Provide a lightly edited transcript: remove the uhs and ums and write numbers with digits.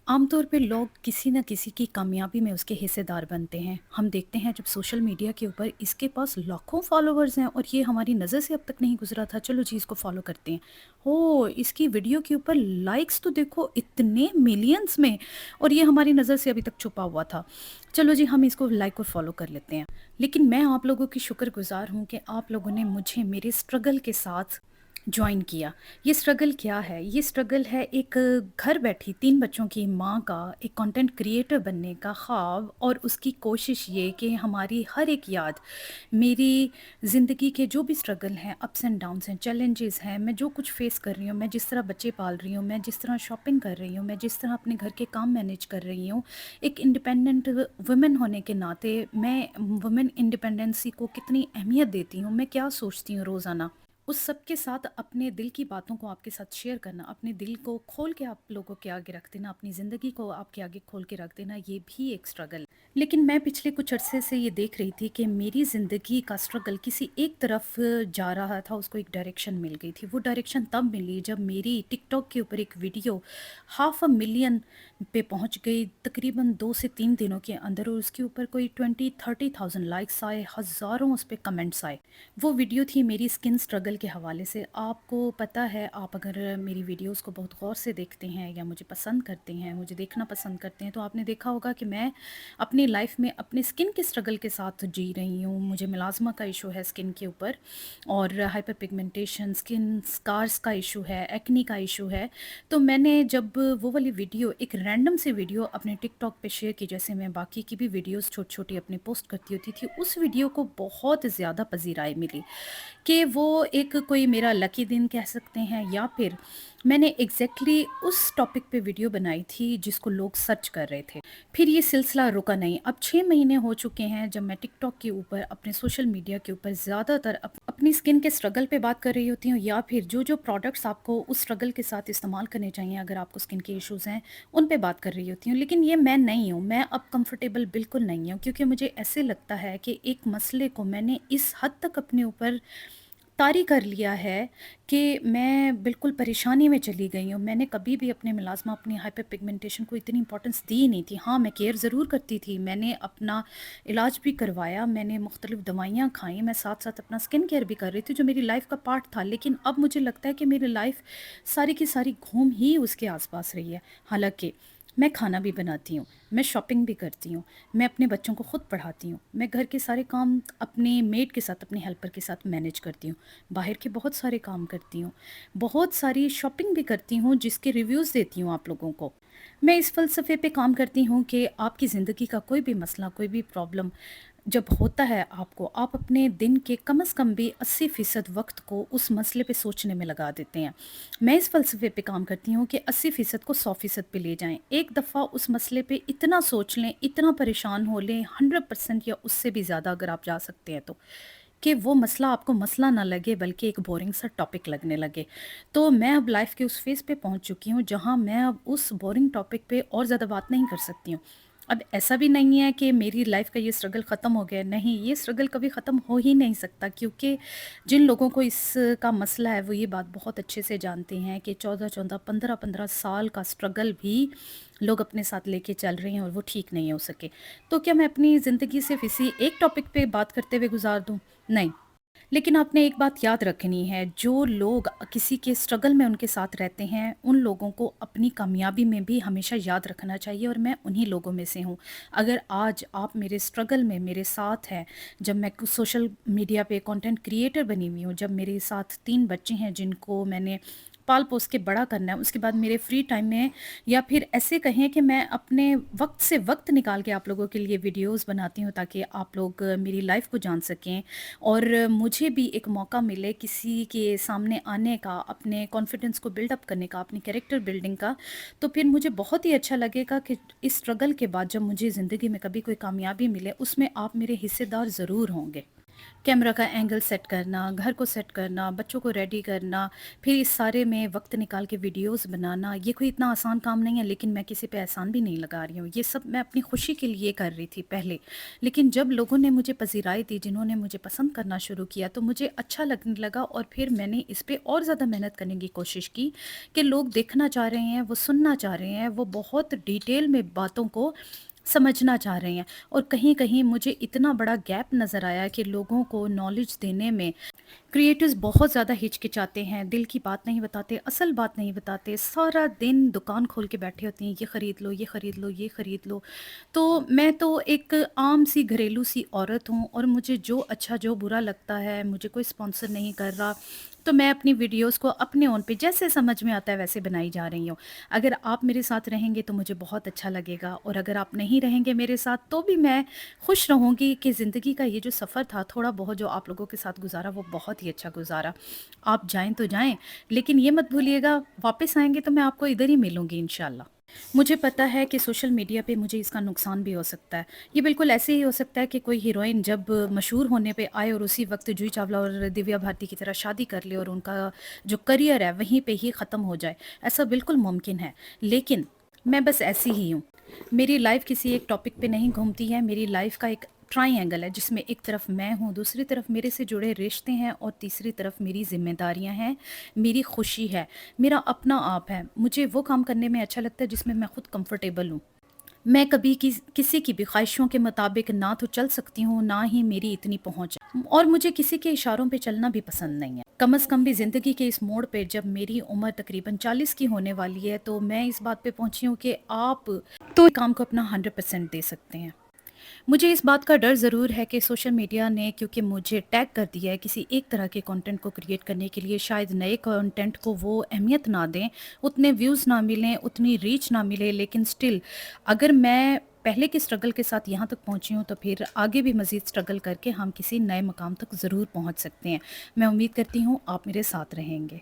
आम तौर पे लोग किसी न किसी की कामयाबी में उसके हिस्सेदार बनते हैं। हम देखते हैं जब सोशल मीडिया के ऊपर इसके पास लाखों फॉलोवर्स हैं और ये हमारी नज़र से अब तक नहीं गुज़रा था, चलो जी इसको फ़ॉलो करते हैं। ओह! इसकी वीडियो के ऊपर लाइक्स तो देखो इतने मिलियंस में और ये हमारी नज़र से अभी तक छुपा हुआ था। चलो जी हम इसको लाइक और फ़ॉलो कर लेते हैं। लेकिन मैं आप लोगों की शुक्रगुज़ार हूँ कि आप लोगों ने मुझे मेरे स्ट्रगल के साथ जॉइन किया। ये स्ट्रगल क्या है? ये स्ट्रगल है एक घर बैठी 3 बच्चों की माँ का एक कंटेंट क्रिएटर बनने का ख़्वाब और उसकी कोशिश ये कि हमारी हर एक याद, मेरी ज़िंदगी के जो भी स्ट्रगल हैं, अप्स एंड डाउन्स हैं, चैलेंजेस हैं, मैं जो कुछ फ़ेस कर रही हूँ, मैं जिस तरह बच्चे पाल रही हूँ, मैं जिस तरह शॉपिंग कर रही हूँ, मैं जिस तरह अपने घर के काम मैनेज कर रही हूँ, एक इंडिपेंडेंट वुमन होने के नाते मैं वुमेन इंडिपेंडेंसी को कितनी अहमियत देती हूँ, मैं क्या सोचती हूँ रोज़ाना। उस सब के साथ अपने दिल की बातों को आपके साथ शेयर करना, अपने दिल को खोल के आप लोगों के आगे रख देना, अपनी ज़िंदगी को आपके आगे खोल के रख देना, ये भी एक स्ट्रगल। लेकिन मैं पिछले कुछ अरसे से ये देख रही थी कि मेरी ज़िंदगी का स्ट्रगल किसी एक तरफ जा रहा था, उसको एक डायरेक्शन मिल गई थी। वो डायरेक्शन तब मिली जब मेरी टिकटॉक के ऊपर एक वीडियो 500,000 पे पहुंच गई तकरीबन 2 से 3 दिनों के अंदर और उसके ऊपर कोई 20-30,000 लाइक्स आए, हज़ारों उस पे कमेंट्स आए। वो वीडियो थी मेरी स्किन स्ट्रगल के हवाले से। आपको पता है, आप अगर मेरी वीडियोस को बहुत गौर से देखते हैं या मुझे पसंद करते हैं, मुझे देखना पसंद करते हैं, तो आपने देखा होगा कि मैं अपनी लाइफ में अपने स्किन के स्ट्रगल के साथ जी रही हूँ। मुझे मेलाज़्मा का इशू है स्किन के ऊपर और हाइपर पिगमेंटेशन, स्किन स्कार्स का इशू है, एक्ने का इशू है। तो मैंने जब वो वाली वीडियो, एक रैंडम सी वीडियो अपने टिकटॉक पे शेयर की, जैसे मैं बाकी की भी वीडियोस छोटी-छोटी अपनी पोस्ट करती होती थी, उस वीडियो को बहुत ज़्यादा पज़ीराई मिली। कि वो एक कोई मेरा लकी दिन कह सकते हैं या फिर मैंने एग्ज़ैक्टली उस टॉपिक पे वीडियो बनाई थी जिसको लोग सर्च कर रहे थे। फिर ये सिलसिला रुका नहीं। अब 6 महीने हो चुके हैं जब मैं टिकटॉक के ऊपर, अपने सोशल मीडिया के ऊपर ज़्यादातर अपनी स्किन के स्ट्रगल पे बात कर रही होती हूँ या फिर जो-जो प्रोडक्ट्स आपको उस स्ट्रगल के साथ इस्तेमाल करने चाहिए अगर आपको स्किन के इश्यूज़ हैं, उन पे बात कर रही होती हूँ। लेकिन ये मैं नहीं हूँ, मैं अब कंफर्टेबल बिल्कुल नहीं हूँ क्योंकि मुझे ऐसे लगता है कि एक मसले को मैंने इस हद तक अपने ऊपर तारी कर लिया है कि मैं बिल्कुल परेशानी में चली गई हूँ। मैंने कभी भी अपने मुलाज़मा, अपनी हाइपर पिगमेंटेशन को इतनी इम्पोर्टेंस दी ही नहीं थी। हाँ, मैं केयर ज़रूर करती थी, मैंने अपना इलाज भी करवाया, मैंने मुख्तलिफ़ दवाइयाँ खाई, मैं साथ-साथ अपना स्किन केयर भी कर रही थी जो मेरी लाइफ़ का पार्ट था। लेकिन अब मुझे लगता है कि मेरी लाइफ़ सारी की सारी घूम ही उसके आस-पास रही है। हालाँकि मैं खाना भी बनाती हूँ, मैं शॉपिंग भी करती हूँ, मैं अपने बच्चों को खुद पढ़ाती हूँ, मैं घर के सारे काम अपने मेड के साथ, अपने हेल्पर के साथ मैनेज करती हूँ, बाहर के बहुत सारे काम करती हूँ, बहुत सारी शॉपिंग भी करती हूँ जिसके रिव्यूज़ देती हूँ आप लोगों को। मैं इस फ़लसफ़े पे काम करती हूँ कि आपकी ज़िंदगी का कोई भी मसला, कोई भी प्रॉब्लम जब होता है आपको, आप अपने दिन के कम से कम भी 80% वक़्त को उस मसले पे सोचने में लगा देते हैं। मैं इस फ़लसफ़े पे काम करती हूँ कि 80% को 100% पे ले जाएँ। एक दफ़ा उस मसले पे इतना सोच लें, इतना परेशान हो लें, 100% या उससे भी ज़्यादा अगर आप जा सकते हैं तो, कि वो मसला आपको मसला ना लगे बल्कि एक बोरिंग सा टॉपिक लगने लगे। तो मैं अब लाइफ़ के उस फ़ेज़ पे पहुँच चुकी हूँ जहाँ मैं अब उस बोरिंग टॉपिक पे और ज़्यादा बात नहीं कर सकती हूँ। अब ऐसा भी नहीं है कि मेरी लाइफ़ का ये स्ट्रगल ख़त्म हो गया है, नहीं, ये स्ट्रगल कभी ख़त्म हो ही नहीं सकता क्योंकि जिन लोगों को इसका मसला है वो ये बात बहुत अच्छे से जानते हैं कि 14-14, 15-15 साल का स्ट्रगल भी लोग अपने साथ लेके चल रहे हैं और वो ठीक नहीं हो सके। तो क्या मैं अपनी ज़िंदगी सिर्फ़ इसी एक टॉपिक पे बात करते हुए गुज़ार दूँ? नहीं। लेकिन आपने एक बात याद रखनी है, जो लोग किसी के स्ट्रगल में उनके साथ रहते हैं, उन लोगों को अपनी कामयाबी में भी हमेशा याद रखना चाहिए और मैं उन्हीं लोगों में से हूँ। अगर आज आप मेरे स्ट्रगल में मेरे साथ हैं, जब मैं सोशल मीडिया पे कंटेंट क्रिएटर बनी हुई हूँ, जब मेरे साथ 3 बच्चे हैं जिनको मैंने पाल-पोस के बड़ा करना है, उसके बाद मेरे फ्री टाइम में या फिर ऐसे कहें कि मैं अपने वक़्त से वक़्त निकाल के आप लोगों के लिए वीडियोज़ बनाती हूँ ताकि आप लोग मेरी लाइफ़ को जान सकें और मुझे भी एक मौका मिले किसी के सामने आने का, अपने कॉन्फिडेंस को बिल्ड अप करने का, अपनी कैरेक्टर बिल्डिंग का, तो फिर मुझे बहुत ही अच्छा लगेगा कि इस स्ट्रगल के बाद जब मुझे ज़िंदगी में कभी कोई कामयाबी मिले, उसमें आप मेरे हिस्सेदार ज़रूर होंगे। कैमरा का एंगल सेट करना, घर को सेट करना, बच्चों को रेडी करना, फिर इस सारे में वक़्त निकाल के वीडियोज़ बनाना, ये कोई इतना आसान काम नहीं है, लेकिन मैं किसी पे एहसान भी नहीं लगा रही हूँ। ये सब मैं अपनी खुशी के लिए कर रही थी पहले। लेकिन जब लोगों ने मुझे पज़िराई दी, जिन्होंने मुझे पसंद करना शुरू किया, तो मुझे अच्छा लगने लगा और फिर मैंने इस पे और ज़्यादा मेहनत करने की कोशिश की कि लोग देखना चाह रहे हैं, वो सुनना चाह रहे हैं, वो बहुत डिटेल में बातों को समझना चाह रहे हैं। और कहीं-कहीं मुझे इतना बड़ा गैप नज़र आया कि लोगों को नॉलेज देने में क्रिएटर्स बहुत ज़्यादा हिचकिचाते हैं, दिल की बात नहीं बताते, असल बात नहीं बताते, सारा दिन दुकान खोल के बैठे होते हैं, ये ख़रीद लो, ये ख़रीद लो, ये ख़रीद लो। तो मैं तो एक आम-सी घरेलू-सी औरत हूँ और मुझे जो अच्छा, जो बुरा लगता है, मुझे कोई स्पॉन्सर नहीं कर रहा, तो मैं अपनी वीडियोज़ को अपने ओन पे जैसे समझ में आता है वैसे बनाई जा रही हूँ। अगर आप मेरे साथ रहेंगे तो मुझे बहुत अच्छा लगेगा और अगर आप नहीं रहेंगे मेरे साथ तो भी मैं खुश रहूँगी कि ज़िंदगी का ये जो सफ़र था थोड़ा बहुत जो आप लोगों के साथ गुज़ारा वो बहुत ही अच्छा गुज़ारा। आप जाएँ तो जाएँ, लेकिन ये मत भूलिएगा वापस आएँगे तो मैं आपको इधर ही मिलूँगी इंशाल्लाह। मुझे पता है कि सोशल मीडिया पे मुझे इसका नुकसान भी हो सकता है। ये बिल्कुल ऐसे ही हो सकता है कि कोई हीरोइन जब मशहूर होने पे आए और उसी वक़्त जूही चावला और दिव्या भारती की तरह शादी कर ले और उनका जो करियर है वहीं पे ही ख़त्म हो जाए। ऐसा बिल्कुल मुमकिन है। लेकिन मैं बस ऐसी ही हूँ। मेरी लाइफ़ किसी एक टॉपिक पे नहीं घूमती है। मेरी लाइफ़ का एक ट्रायंगल है जिसमें एक तरफ मैं हूँ, दूसरी तरफ मेरे से जुड़े रिश्ते हैं और तीसरी तरफ मेरी ज़िम्मेदारियाँ हैं, मेरी खुशी है, मेरा अपना आप है। मुझे वो काम करने में अच्छा लगता है जिसमें मैं खुद कंफर्टेबल हूँ। मैं कभी किसी की भी ख्वाहिशों के मुताबिक ना तो चल सकती हूँ, ना ही मेरी इतनी पहुँच है और मुझे किसी के इशारों पे चलना भी पसंद नहीं है। कम से कम भी ज़िंदगी के इस मोड़ पे जब मेरी उम्र तकरीबन 40 की होने वाली है, तो मैं इस बात पे पहुँची हूँ कि आप तो काम को अपना 100% दे सकते हैं। मुझे इस बात का डर ज़रूर है कि सोशल मीडिया ने क्योंकि मुझे टैग कर दिया है किसी एक तरह के कंटेंट को क्रिएट करने के लिए, शायद नए कंटेंट को वो अहमियत ना दें, उतने व्यूज़ ना मिलें, उतनी रीच ना मिले, लेकिन स्टिल अगर मैं पहले की स्ट्रगल के साथ यहाँ तक पहुँची हूँ तो फिर आगे भी मज़ीद स्ट्रगल करके हम किसी नए मकाम तक ज़रूर पहुँच सकते हैं। मैं उम्मीद करती हूँ आप मेरे साथ रहेंगे।